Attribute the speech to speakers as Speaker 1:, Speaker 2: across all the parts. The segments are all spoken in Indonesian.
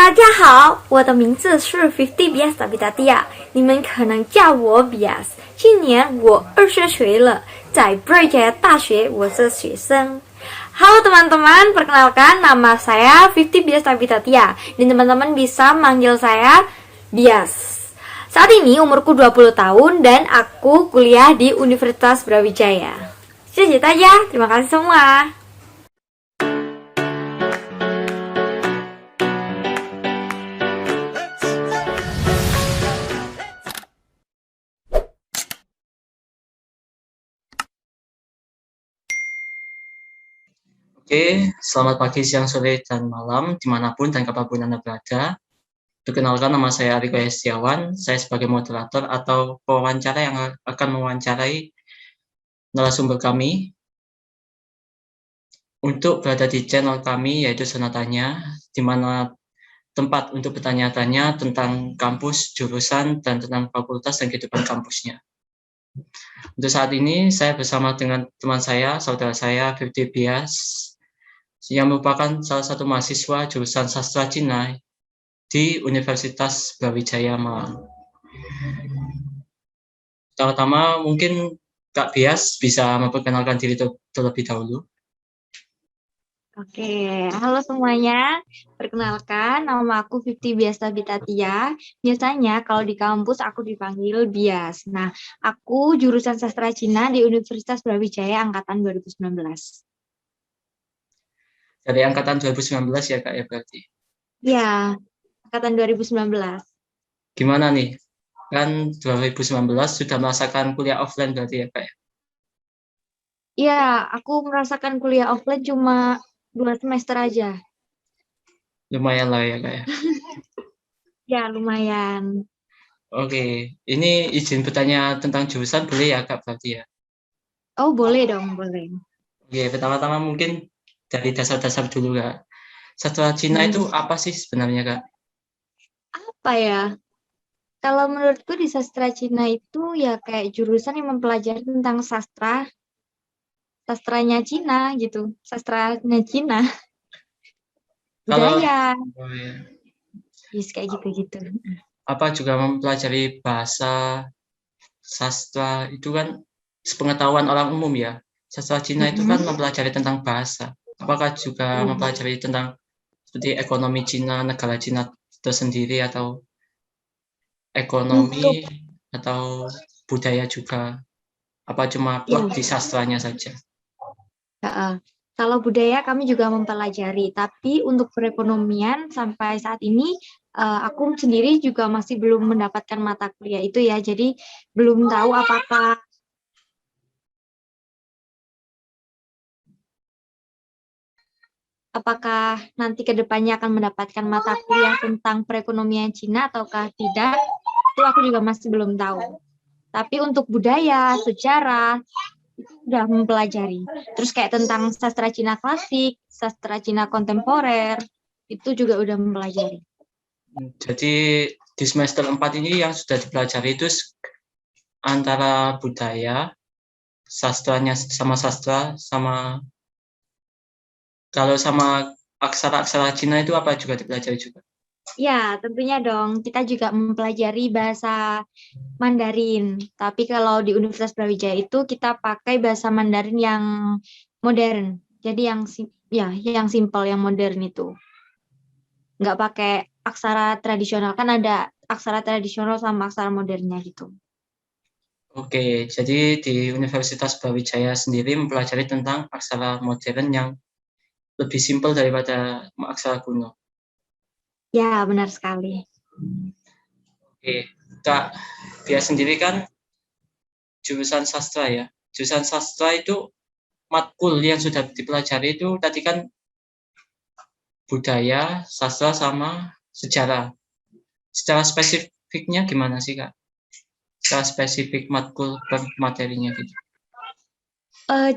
Speaker 1: 大家好，我的名字是 Fifty Bias Abitatia，你们可能叫我 Bias。今年我20岁了，在 Brawijaya 大学我是学生。Halo teman-teman, perkenalkan nama saya Fifty Bias Abitatia dan teman-teman bisa manggil saya Bias. Saat ini umurku 20 tahun dan aku kuliah di Universitas Brawijaya. Aja, terima kasih semua.
Speaker 2: Oke, selamat pagi, siang, sore, dan malam, dimanapun dan kapanpun Anda berada. Perkenalkan, nama saya Ariko Hestiawan. Saya sebagai moderator atau pewawancara yang akan mewawancarai narasumber kami untuk berada di channel kami, yaitu Senatanya, di mana tempat untuk bertanya-tanya tentang kampus, jurusan, dan tentang fakultas dan kehidupan kampusnya. Untuk saat ini, saya bersama dengan teman saya, saudara saya, Fifty Bias, yang merupakan salah satu mahasiswa jurusan sastra Cina di Universitas Brawijaya Malang. Pertama-tama mungkin Kak Bias bisa memperkenalkan diri terlebih dahulu.
Speaker 1: Oke, halo semuanya. Perkenalkan, nama aku Fifty Bias Abitatia. Biasanya kalau di kampus aku dipanggil Bias. Nah, aku jurusan sastra Cina di Universitas Brawijaya angkatan 2019.
Speaker 2: Dari angkatan 2019 ya Kak ya berarti?
Speaker 1: Ya, angkatan 2019.
Speaker 2: Gimana nih? Kan 2019 sudah merasakan kuliah offline berarti ya Kak ya?
Speaker 1: Iya, aku merasakan kuliah offline cuma 2 semester aja.
Speaker 2: Lumayan lah ya Kak ya?
Speaker 1: Ya, lumayan.
Speaker 2: Oke, ini izin bertanya tentang jurusan boleh ya Kak berarti ya?
Speaker 1: Oh, boleh dong, boleh.
Speaker 2: Oke, pertama-tama mungkin dari dasar-dasar dulu Kak. Sastra Cina itu apa sih sebenarnya Kak?
Speaker 1: Apa ya? Kalau menurutku di sastra Cina itu ya kayak jurusan yang mempelajari tentang sastranya Cina gitu, sastranya Cina,
Speaker 2: Kalau
Speaker 1: budaya,
Speaker 2: oh ya,
Speaker 1: yes, kayak gitu-gitu.
Speaker 2: apa juga mempelajari bahasa sastra itu kan sepengetahuan orang umum ya. Sastra Cina itu kan mempelajari tentang bahasa. Apakah juga mempelajari tentang seperti ekonomi Cina, negara Cina tersendiri atau
Speaker 1: Untuk
Speaker 2: ekonomi atau budaya juga? Apa cuma plot di
Speaker 1: ya,
Speaker 2: sastranya saja?
Speaker 1: kalau budaya kami juga mempelajari, tapi untuk perekonomian sampai saat ini aku sendiri juga masih belum mendapatkan mata kuliah itu ya, jadi belum tahu apakah nanti ke depannya akan mendapatkan mata kuliah tentang perekonomian Cina ataukah tidak, itu aku juga masih belum tahu. Tapi untuk budaya, sejarah, itu udah mempelajari. Terus kayak tentang sastra Cina klasik, sastra Cina kontemporer, itu juga udah mempelajari.
Speaker 2: Jadi di semester 4 ini yang sudah dipelajari itu antara budaya, sastranya sama sastra, sama kalau sama aksara-aksara Cina itu apa juga dipelajari juga?
Speaker 1: Ya, tentunya dong. Kita juga mempelajari bahasa Mandarin. Tapi kalau di Universitas Brawijaya itu kita pakai bahasa Mandarin yang modern. Jadi yang simple, yang modern itu. Nggak pakai aksara tradisional. Kan ada aksara tradisional sama aksara modernnya gitu.
Speaker 2: Oke, jadi di Universitas Brawijaya sendiri mempelajari tentang aksara modern yang lebih simpel daripada aksara kuno.
Speaker 1: Ya, benar sekali.
Speaker 2: Oke, Kak, dia sendiri kan jurusan sastra ya. Jurusan sastra itu matkul yang sudah dipelajari itu tadi kan budaya, sastra, sama sejarah. Secara spesifiknya gimana sih, Kak? Secara spesifik matkul per materinya gitu.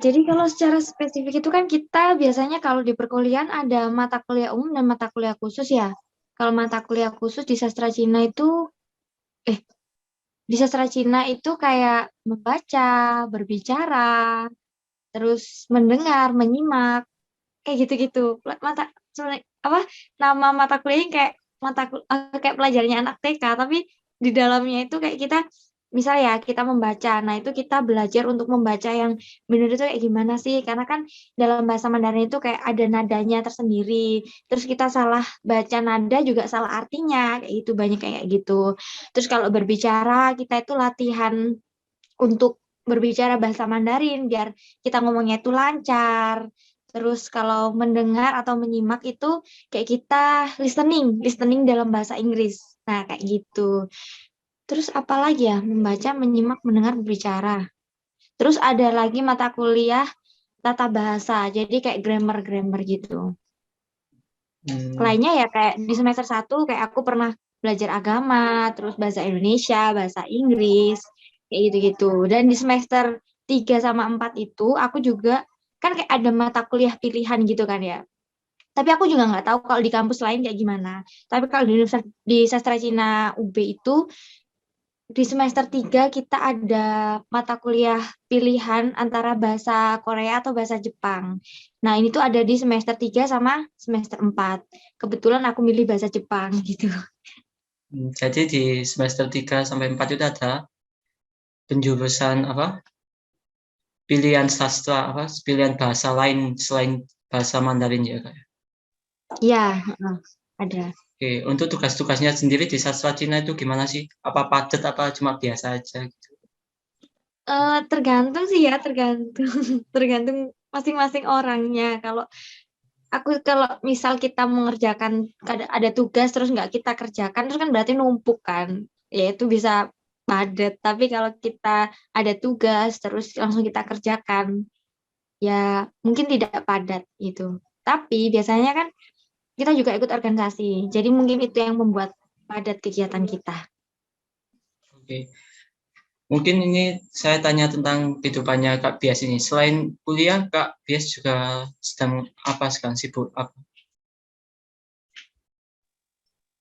Speaker 1: Jadi kalau secara spesifik itu kan kita biasanya kalau di perkuliahan ada mata kuliah umum dan mata kuliah khusus ya. Kalau mata kuliah khusus di sastra Cina itu, di sastra Cina itu kayak membaca, berbicara, terus mendengar, menyimak, kayak gitu-gitu. Mata apa nama mata kuliahnya kayak kayak pelajarannya anak TK, tapi di dalamnya itu kayak kita misal ya kita membaca. Nah, itu kita belajar untuk membaca yang benar itu kayak gimana sih? Karena kan dalam bahasa Mandarin itu kayak ada nadanya tersendiri. Terus kita salah baca nada juga salah artinya, kayak gitu banyak kayak gitu. Terus kalau berbicara kita itu latihan untuk berbicara bahasa Mandarin biar kita ngomongnya itu lancar. Terus kalau mendengar atau menyimak itu kayak kita listening dalam bahasa Inggris. Nah, kayak gitu. Terus apa lagi ya? Membaca, menyimak, mendengar, berbicara. Terus ada lagi mata kuliah tata bahasa. Jadi kayak grammar-grammar gitu.
Speaker 2: Hmm,
Speaker 1: Lainnya ya kayak di semester 1 kayak aku pernah belajar agama, terus bahasa Indonesia, bahasa Inggris, kayak gitu-gitu. Dan di semester 3 sama 4 itu aku juga kan kayak ada mata kuliah pilihan gitu kan ya. Tapi aku juga nggak tahu kalau di kampus lain kayak gimana. Tapi kalau di Sastra Cina UB itu di semester 3 kita ada mata kuliah pilihan antara bahasa Korea atau bahasa Jepang. Nah, ini tuh ada di semester 3 sama semester 4. Kebetulan aku milih bahasa Jepang gitu.
Speaker 2: jadi di semester 3 sampai 4 itu ada penjurusan apa? Pilihan sastra apa? Pilihan bahasa lain selain bahasa Mandarin ya, Kak.
Speaker 1: Ya, heeh, ada.
Speaker 2: Oke, untuk tugas-tugasnya sendiri di sastra Cina itu gimana sih? Apa padat apa cuma biasa aja gitu?
Speaker 1: Tergantung sih ya, tergantung tergantung masing-masing orangnya. Kalau misal kita mengerjakan ada tugas terus nggak kita kerjakan terus kan berarti numpuk kan, ya itu bisa padat. Tapi kalau kita ada tugas terus langsung kita kerjakan, ya mungkin tidak padat gitu. Tapi biasanya kan kita juga ikut organisasi, jadi mungkin itu yang membuat padat kegiatan kita.
Speaker 2: Oke. Mungkin ini saya tanya tentang kehidupannya Kak Bias ini. Selain kuliah, Kak Bias juga sedang apa sekarang sibuk apa?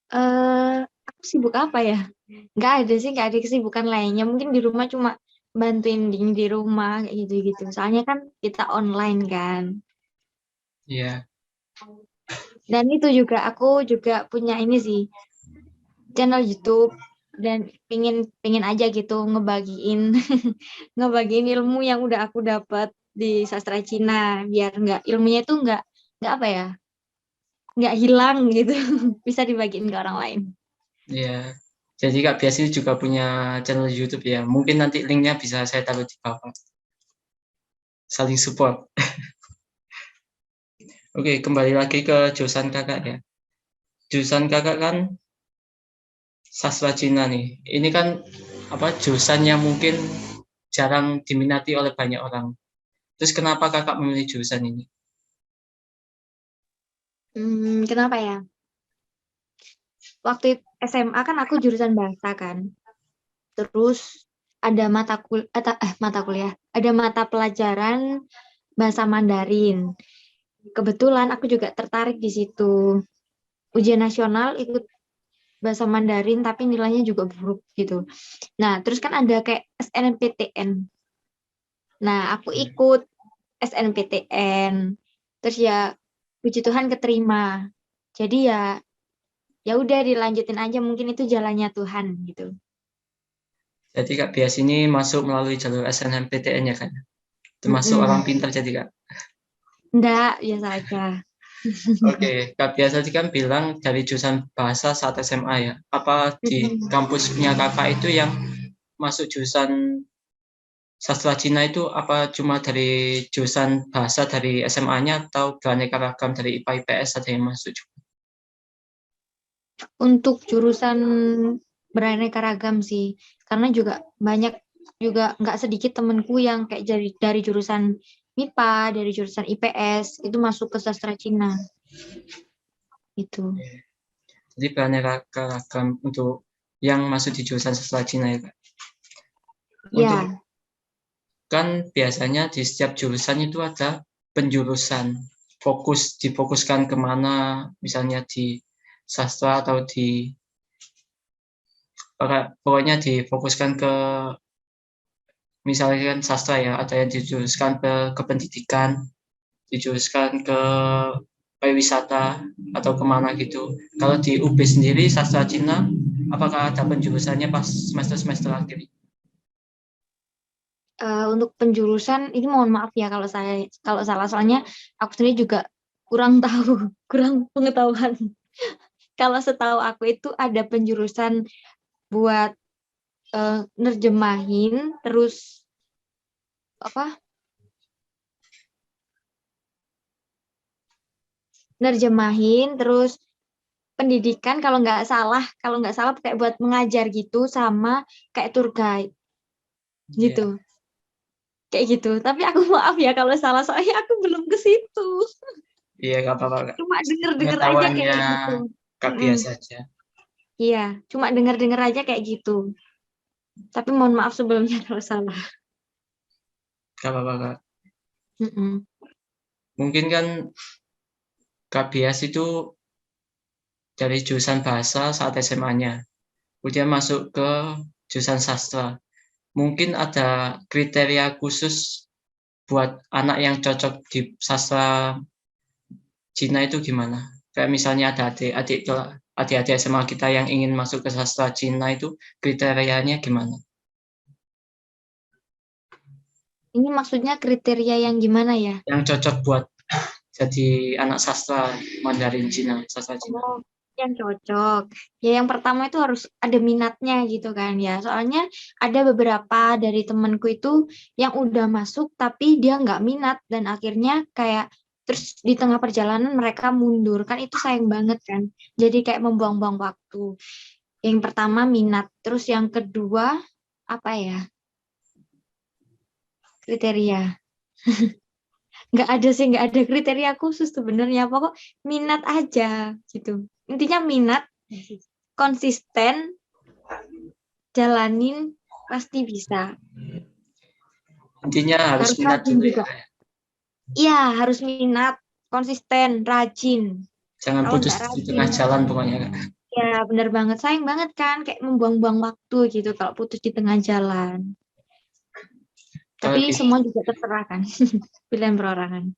Speaker 1: eh aku sibuk apa ya? Nggak ada sih, nggak ada kesibukan lainnya. Mungkin di rumah cuma bantuin di rumah kayak gitu-gitu. Soalnya kan kita online kan.
Speaker 2: Iya.
Speaker 1: Dan itu juga aku juga punya ini sih, channel YouTube dan pingin aja gitu ngebagiin ngebagiin ilmu yang udah aku dapat di sastra Cina biar nggak ilmunya itu nggak apa ya, nggak hilang gitu. Bisa dibagiin ke orang lain.
Speaker 2: Iya. Jadi Kak Bias ini juga punya channel YouTube ya. Mungkin nanti linknya bisa saya taruh di bawah. Saling support. Oke, kembali lagi ke jurusan Kakak ya. Jurusan Kakak kan sastra Cina nih. Ini kan apa jurusan yang mungkin jarang diminati oleh banyak orang. Terus kenapa Kakak memilih jurusan ini?
Speaker 1: Kenapa ya? Waktu SMA kan aku jurusan bahasa kan. Terus ada mata kuliah, ada mata pelajaran bahasa Mandarin. Kebetulan aku juga tertarik di situ. Ujian nasional ikut bahasa Mandarin tapi nilainya juga buruk gitu. Nah, terus kan ada kayak SNMPTN. Nah, aku ikut SNPTN. Terus ya puji Tuhan keterima. Jadi ya udah dilanjutin aja, mungkin itu jalannya Tuhan gitu.
Speaker 2: Jadi Kak Bias ini masuk melalui jalur SNMPTN ya kan? Termasuk orang
Speaker 1: Mm-mm.
Speaker 2: pintar jadi Kak.
Speaker 1: Enggak, biasa aja.
Speaker 2: Oke, Kak Bias tadi kan bilang dari jurusan bahasa saat SMA ya. Apa di
Speaker 1: Mm-mm.
Speaker 2: kampusnya Kakak itu yang masuk jurusan sastra Cina itu apa cuma dari jurusan bahasa dari SMA-nya atau beraneka ragam dari IPA IPS ada yang masuk juga?
Speaker 1: Untuk jurusan beraneka ragam sih, karena juga banyak juga nggak sedikit temenku yang kayak dari jurusan MIPA, dari jurusan IPS itu masuk ke sastra Cina itu.
Speaker 2: Jadi beraneka ragam untuk yang masuk di jurusan sastra Cina ya Kak. Untuk
Speaker 1: Ya,
Speaker 2: kan biasanya di setiap jurusan itu ada penjurusan difokuskan kemana misalnya di sastra atau di pokoknya difokuskan ke misalnya kan sastra ya ada yang dijuruskan ke pendidikan dijuruskan ke pariwisata atau kemana gitu. Kalau di UB sendiri sastra Cina, apakah ada penjurusannya pas semester akhir?
Speaker 1: Untuk penjurusan ini mohon maaf ya kalau salah, soalnya aku sendiri juga kurang tahu, kurang pengetahuan. Kalau setahu aku itu ada penjurusan buat nerjemahin, terus apa? Nerjemahin, terus pendidikan kalau nggak salah kayak buat mengajar gitu, sama kayak tour guide
Speaker 2: Iya,
Speaker 1: gitu, kayak gitu. Tapi aku maaf ya kalau salah, soalnya aku belum ke situ.
Speaker 2: iya nggak apa-apa. Kak.
Speaker 1: Cuma denger-denger aja
Speaker 2: Pengetahuannya
Speaker 1: kayak gitu.
Speaker 2: Kak
Speaker 1: Mm-mm.
Speaker 2: biasa aja.
Speaker 1: Iya, cuma denger-denger aja kayak gitu. Tapi mohon maaf sebelumnya kalau salah.
Speaker 2: Nggak apa-apa Kak.
Speaker 1: Mm-mm.
Speaker 2: Mungkin kan Kak Bias itu dari jurusan bahasa saat SMA-nya. Kemudian masuk ke jurusan sastra. Mungkin ada kriteria khusus buat anak yang cocok di sastra Cina itu gimana? Kayak misalnya ada adik-adik SMA kita yang ingin masuk ke sastra Cina itu kriterianya gimana?
Speaker 1: Ini maksudnya kriteria yang gimana ya?
Speaker 2: Yang cocok buat jadi anak sastra Mandarin Cina, sastra Cina.
Speaker 1: Oh, yang cocok. Ya, yang pertama itu harus ada minatnya gitu kan ya. Soalnya ada beberapa dari temanku itu yang udah masuk tapi dia nggak minat dan akhirnya kayak terus di tengah perjalanan mereka mundur kan, itu sayang banget kan. Jadi kayak membuang-buang waktu. Yang pertama minat, terus yang kedua apa ya? Kriteria. Nggak ada sih, nggak ada kriteria khusus sebenarnya. Pokok minat aja gitu. Intinya minat, konsisten, jalanin, pasti bisa.
Speaker 2: Intinya harus
Speaker 1: Harus
Speaker 2: minat
Speaker 1: rajin
Speaker 2: dulu ya.
Speaker 1: juga. Iya, harus minat, konsisten, rajin.
Speaker 2: Jangan
Speaker 1: Kalau
Speaker 2: putus
Speaker 1: nggak
Speaker 2: di
Speaker 1: rajin,
Speaker 2: tengah jalan pokoknya. Kak.
Speaker 1: ya bener banget. Sayang banget kan, kayak membuang-buang waktu gitu kalau putus di tengah jalan.
Speaker 2: Kalau,
Speaker 1: Tapi semua juga terserah kan, pilihan perorangan.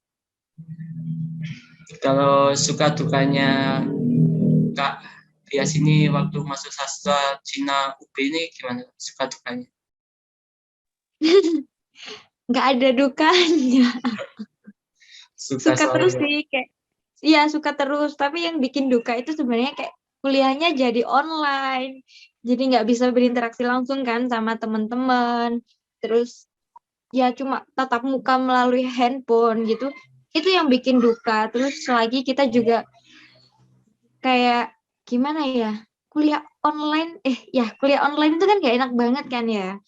Speaker 2: kalau suka dukanya Kak Bias ini waktu masuk sastra Cina UB ini gimana? Suka dukanya?
Speaker 1: Nggak ada dukanya.
Speaker 2: Suka
Speaker 1: Suka
Speaker 2: selalu
Speaker 1: terus
Speaker 2: ya.
Speaker 1: sih, kayak iya suka terus, tapi yang bikin duka itu sebenarnya kayak kuliahnya jadi online, jadi nggak bisa berinteraksi langsung kan sama teman-teman, terus ya cuma tatap muka melalui handphone gitu, itu yang bikin duka. Terus lagi kita juga kayak gimana ya, kuliah online itu kan gak enak banget kan ya.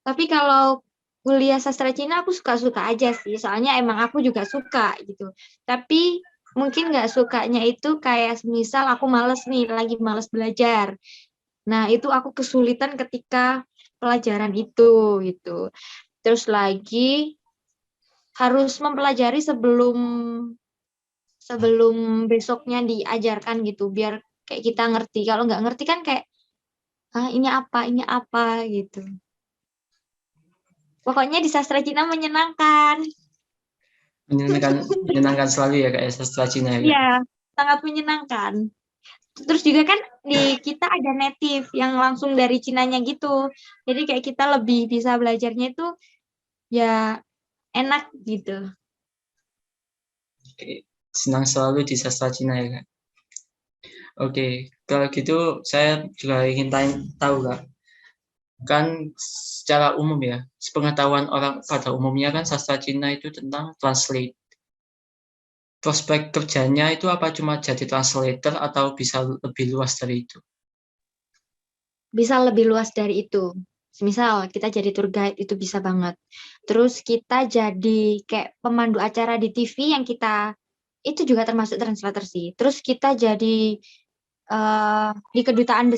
Speaker 1: Tapi kalau kuliah sastra Cina aku suka-suka aja sih, soalnya emang aku juga suka gitu. Tapi mungkin nggak sukanya itu kayak misal aku males nih, lagi males belajar. Nah, itu aku kesulitan ketika pelajaran itu gitu. Terus lagi harus mempelajari sebelum sebelum besoknya diajarkan gitu, biar kayak kita ngerti. Kalau nggak ngerti kan kayak, ah ini apa gitu. Pokoknya di sastra Cina menyenangkan.
Speaker 2: Menyenangkan selalu ya Kak ya, sastra Cina ya Kak.
Speaker 1: Iya, sangat menyenangkan. Terus juga kan di kita ada native yang langsung dari Cinanya gitu. Jadi kayak kita lebih bisa belajarnya itu ya enak gitu.
Speaker 2: Oke. Senang selalu di sastra Cina ya Kak. Oke, kalau gitu saya juga ingin tahu Kak. Kan secara umum ya, sepengetahuan orang pada umumnya kan sastra Cina itu tentang translate. Prospek kerjanya itu apa cuma jadi translator atau bisa lebih luas dari itu?
Speaker 1: Bisa lebih luas dari itu. Misal kita jadi tour guide itu bisa banget. Terus kita jadi kayak pemandu acara di TV yang kita itu juga termasuk translator sih. Terus kita jadi di kedutaan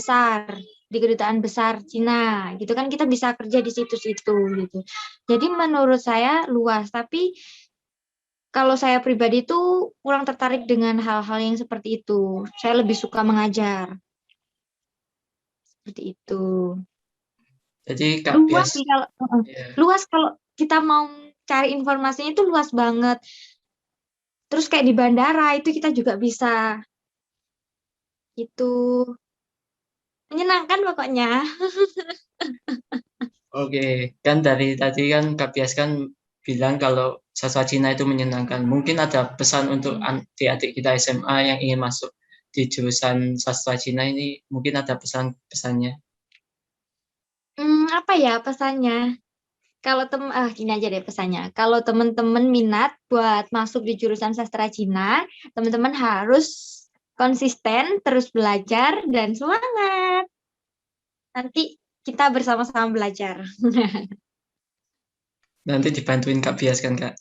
Speaker 1: besar Cina gitu kan, kita bisa kerja di situs itu gitu. Jadi menurut saya luas, tapi kalau saya pribadi tuh kurang tertarik dengan hal-hal yang seperti itu. Saya lebih suka mengajar seperti itu.
Speaker 2: Jadi Kak
Speaker 1: Luas
Speaker 2: Bias,
Speaker 1: sih kalau
Speaker 2: ya,
Speaker 1: luas kalau kita mau cari informasinya itu luas banget. Terus kayak di bandara itu kita juga bisa. Itu menyenangkan pokoknya.
Speaker 2: Oke, kan dari tadi kan Kak Bias kan bilang kalau sastra Cina itu menyenangkan. Mungkin ada pesan untuk adik-adik kita SMA yang ingin masuk di jurusan sastra Cina ini, mungkin ada pesannya.
Speaker 1: Apa ya pesannya? Kalau gini aja deh pesannya. Kalau teman-teman minat buat masuk di jurusan sastra Cina, teman-teman harus konsisten, terus belajar dan semangat. Nanti kita bersama-sama belajar.
Speaker 2: Nanti dibantuin Kak Bias kan Kak?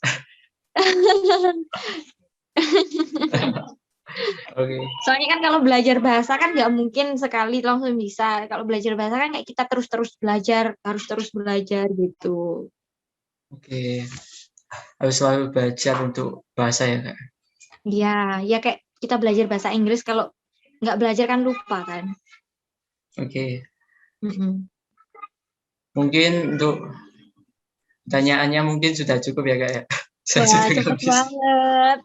Speaker 2: Oke.
Speaker 1: Soalnya kan kalau belajar bahasa kan nggak mungkin sekali langsung bisa. Kalau belajar bahasa kan kayak kita terus-terus belajar, harus terus belajar gitu.
Speaker 2: Oke, harus selalu belajar untuk bahasa ya Kak.
Speaker 1: Iya, ya kayak kita belajar bahasa Inggris kalau nggak belajar kan lupa kan.
Speaker 2: Oke,
Speaker 1: Mm-mm.
Speaker 2: mungkin untuk pertanyaannya mungkin sudah cukup ya Kak ya. Saya
Speaker 1: Wah,
Speaker 2: sudah
Speaker 1: cepet
Speaker 2: habis.
Speaker 1: banget.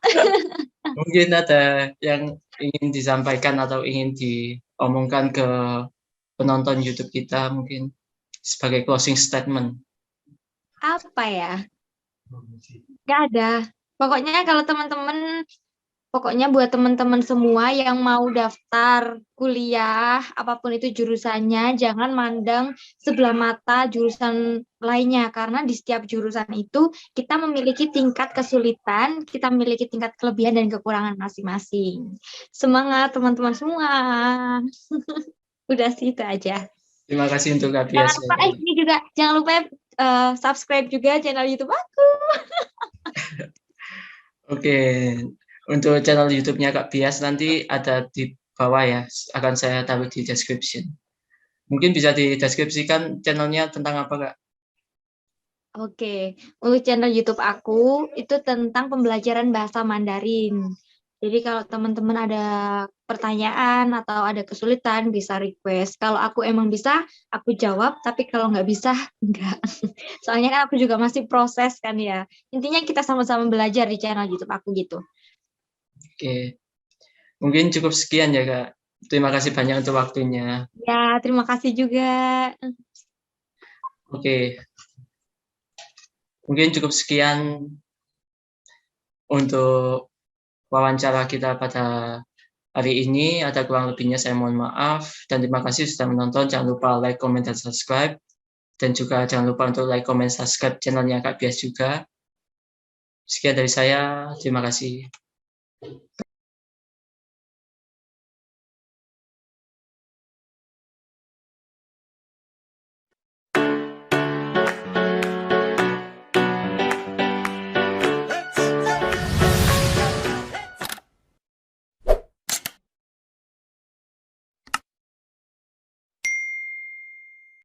Speaker 2: Mungkin ada yang ingin disampaikan atau ingin diomongkan ke penonton YouTube kita mungkin sebagai closing statement.
Speaker 1: Apa ya? Nggak ada. Pokoknya buat teman-teman semua yang mau daftar kuliah, apapun itu jurusannya, jangan mandang sebelah mata jurusan lainnya. Karena di setiap jurusan itu kita memiliki tingkat kesulitan, kita memiliki tingkat kelebihan dan kekurangan masing-masing. Semangat teman-teman semua. Udah sih itu aja.
Speaker 2: Terima kasih untuk Kak
Speaker 1: Jangan
Speaker 2: Bias.
Speaker 1: lupa, ini juga, jangan lupa subscribe juga channel YouTube aku.
Speaker 2: Oke, untuk channel YouTube-nya Kak Bias nanti ada di bawah ya, akan saya taruh di description. Mungkin bisa dideskripsikan channelnya tentang apa Kak?
Speaker 1: Oke, untuk channel YouTube aku itu tentang pembelajaran bahasa Mandarin. Jadi kalau teman-teman ada pertanyaan atau ada kesulitan bisa request. Kalau aku emang bisa, aku jawab. Tapi kalau nggak bisa, enggak. Soalnya kan aku juga masih proses kan ya. Intinya kita sama-sama belajar di channel YouTube aku gitu.
Speaker 2: Oke, mungkin cukup sekian ya Kak. Terima kasih banyak untuk waktunya.
Speaker 1: Ya, terima kasih juga.
Speaker 2: Oke, mungkin cukup sekian untuk wawancara kita pada hari ini. Ada kurang lebihnya saya mohon maaf. Dan terima kasih sudah menonton. Jangan lupa like, comment, dan subscribe. Dan juga jangan lupa untuk like, comment, subscribe channelnya Kak Bias juga. Sekian dari saya. Terima kasih.